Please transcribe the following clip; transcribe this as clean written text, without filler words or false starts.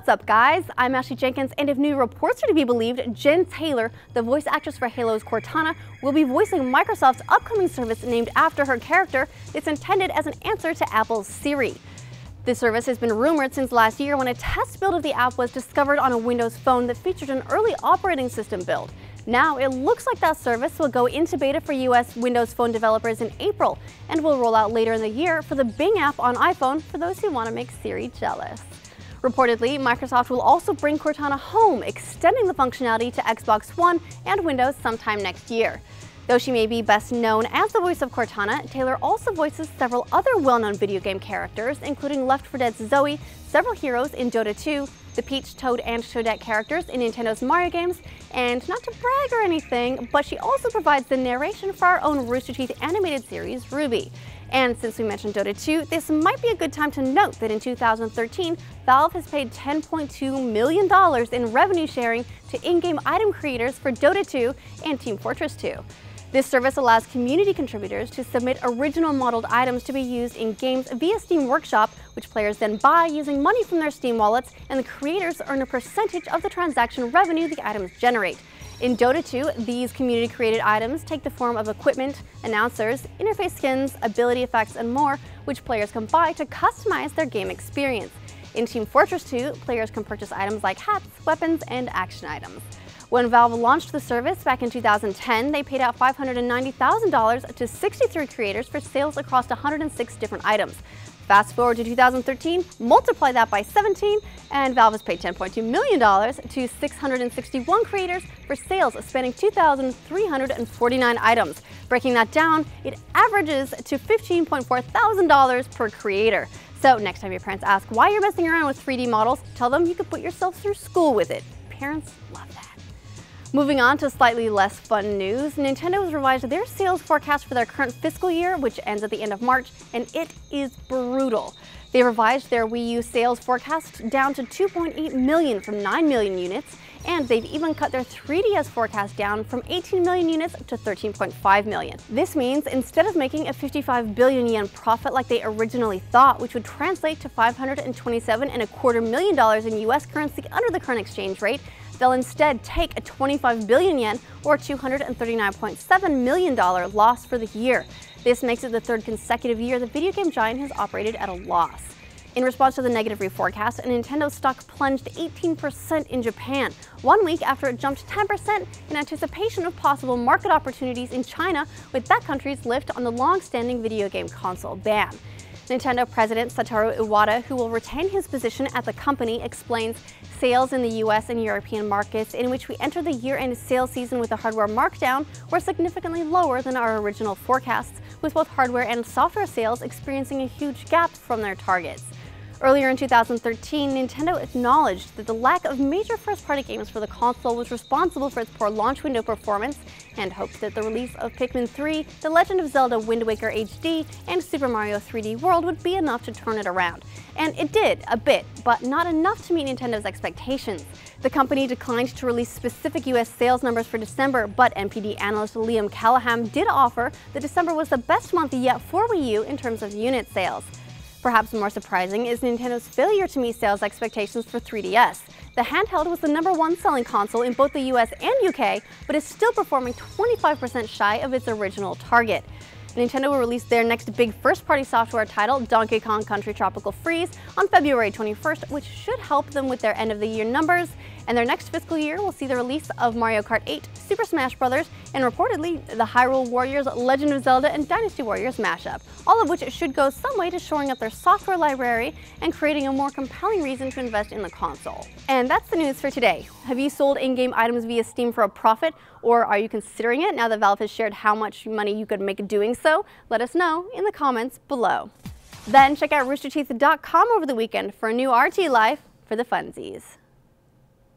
What's up, guys? I'm Ashley Jenkins, and if new reports are to be believed, Jen Taylor, the voice actress for Halo's Cortana, will be voicing Microsoft's upcoming service named after her character. It's intended as an answer to Apple's Siri. This service has been rumored since last year when a test build of the app was discovered on a Windows phone that featured an early operating system build. Now, it looks like that service will go into beta for US Windows Phone developers in April and will roll out later in the year for the Bing app on iPhone for those who want to make Siri jealous. Reportedly, Microsoft will also bring Cortana home, extending the functionality to Xbox One and Windows sometime next year. Though she may be best known as the voice of Cortana, Taylor also voices several other well-known video game characters, including Left 4 Dead's Zoe, several heroes in Dota 2, the Peach, Toad, and Toadette characters in Nintendo's Mario games, and not to brag or anything, but she also provides the narration for our own Rooster Teeth animated series, RWBY. And since we mentioned Dota 2, this might be a good time to note that in 2013, Valve has paid $10.2 million in revenue sharing to in-game item creators for Dota 2 and Team Fortress 2. This service allows community contributors to submit original modeled items to be used in games via Steam Workshop, which players then buy using money from their Steam wallets, and the creators earn a percentage of the transaction revenue the items generate. In Dota 2, these community-created items take the form of equipment, announcers, interface skins, ability effects, and more, which players can buy to customize their game experience. In Team Fortress 2, players can purchase items like hats, weapons, and action items. When Valve launched the service back in 2010, they paid out $590,000 to 63 creators for sales across 106 different items. Fast forward to 2013, multiply that by 17, and Valve has paid $10.2 million to 661 creators for sales spanning 2,349 items. Breaking that down, it averages to $15.4 thousand per creator. So next time your parents ask why you're messing around with 3D models, tell them you could put yourself through school with it. Parents love that. Moving on to slightly less fun news, Nintendo has revised their sales forecast for their current fiscal year, which ends at the end of March, and it is brutal. They revised their Wii U sales forecast down to 2.8 million from 9 million units, and they've even cut their 3DS forecast down from 18 million units to 13.5 million. This means instead of making a 55 billion yen profit like they originally thought, which would translate to $527.25 million in US currency under the current exchange rate, they'll instead take a 25 billion yen or $239.7 million loss for the year. This makes it the third consecutive year the video game giant has operated at a loss. In response to the negative reforecast, Nintendo stock plunged 18% in Japan, 1 week after it jumped 10% in anticipation of possible market opportunities in China with that country's lift on the long-standing video game console ban. Nintendo President Satoru Iwata, who will retain his position at the company, explains, "Sales in the US and European markets in which we enter the year-end sales season with a hardware markdown were significantly lower than our original forecasts, with both hardware and software sales experiencing a huge gap from their targets." Earlier in 2013, Nintendo acknowledged that the lack of major first-party games for the console was responsible for its poor launch window performance, and hoped that the release of Pikmin 3, The Legend of Zelda Wind Waker HD, and Super Mario 3D World would be enough to turn it around. And it did, a bit, but not enough to meet Nintendo's expectations. The company declined to release specific US sales numbers for December, but NPD analyst Liam Callahan did offer that December was the best month yet for Wii U in terms of unit sales. Perhaps more surprising is Nintendo's failure to meet sales expectations for 3DS. The handheld was the #1 selling console in both the US and UK, but is still performing 25% shy of its original target. Nintendo will release their next big first-party software title, Donkey Kong Country Tropical Freeze, on February 21st, which should help them with their end-of-the-year numbers. And their next fiscal year will see the release of Mario Kart 8, Super Smash Bros., and reportedly the Hyrule Warriors, Legend of Zelda, and Dynasty Warriors mashup, all of which should go some way to shoring up their software library and creating a more compelling reason to invest in the console. And that's the news for today. Have you sold in-game items via Steam for a profit, or are you considering it now that Valve has shared how much money you could make doing so? Let us know in the comments below. Then check out roosterteeth.com over the weekend for a new RT Life for the funsies.